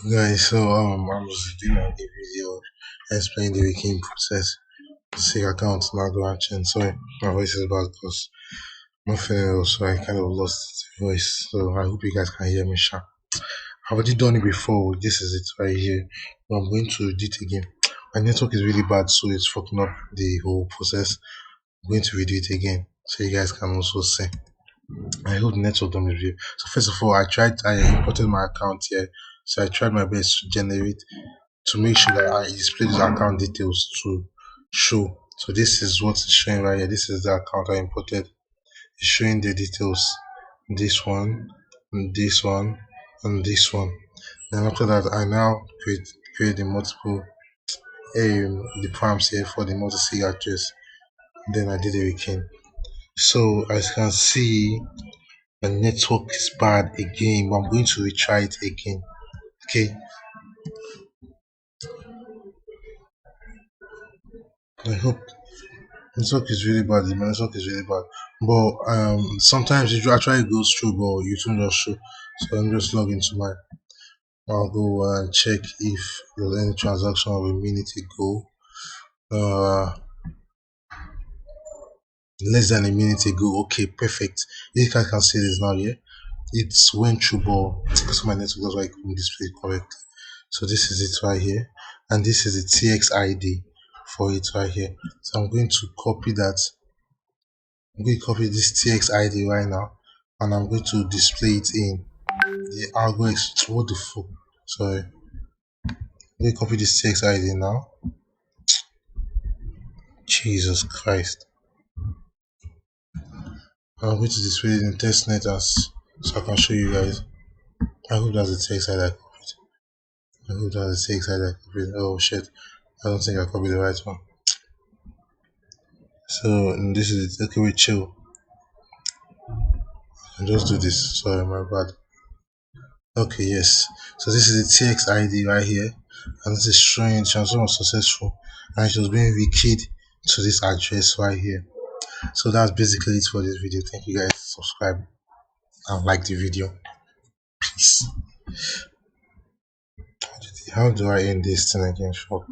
Guys, so I was doing a video explaining the Rekeying process. See account now go and change. Sorry, my voice is bad because I'm not feeling well, so I kind of lost the voice. So I hope you guys can hear me sharp. I've already done it before. This is it right here. But I'm going to do it again. My network is really bad, so it's fucking up the whole process. I'm going to redo it again so you guys can also see. I hope the network don't review. So first of all, I imported my account here. So I tried my best to generate to make sure that I display those account details to show. So this is what it's showing right here. This is the account I imported. It's showing the details. This one, and this one, and this one. Then after that, I now create the multiple the prompts here for the multi-sig address. Then I did it again. So as you can see, the network is bad again, but I'm going to retry it again. Okay, I hope network is really bad. The network is really bad, but sometimes it actually goes through, but you don't just show. So I'm just log into my. I'll go and check if there's any transaction of a minute ago. Less than a minute ago. Okay, perfect. You guys can see this now. Yeah, it's went through, but because of my network, that's why I couldn't display it correctly. So this is it right here, and this is the TXID for it right here. So I'm going to copy that. I'm going to copy this TXID right now, and I'm going to display it in the Algorand. What the fuck? Sorry. I'm going to copy this TXID now. Jesus Christ. I'm going to display it in testnet as so I can show you guys. I hope that's the TXID I copied. I hope that's the TXID I copied. Oh shit. I don't think I copied the right one. So this is it. Okay, wait, chill. I just do this. Sorry, my bad. Okay, yes. So this is the TXID right here, and this is showing transfer was successful, and it was being rekeyed to this address right here. So that's basically it for this video. Thank you guys. Subscribe and like the video. Peace. How do I end this thing again? Fuck.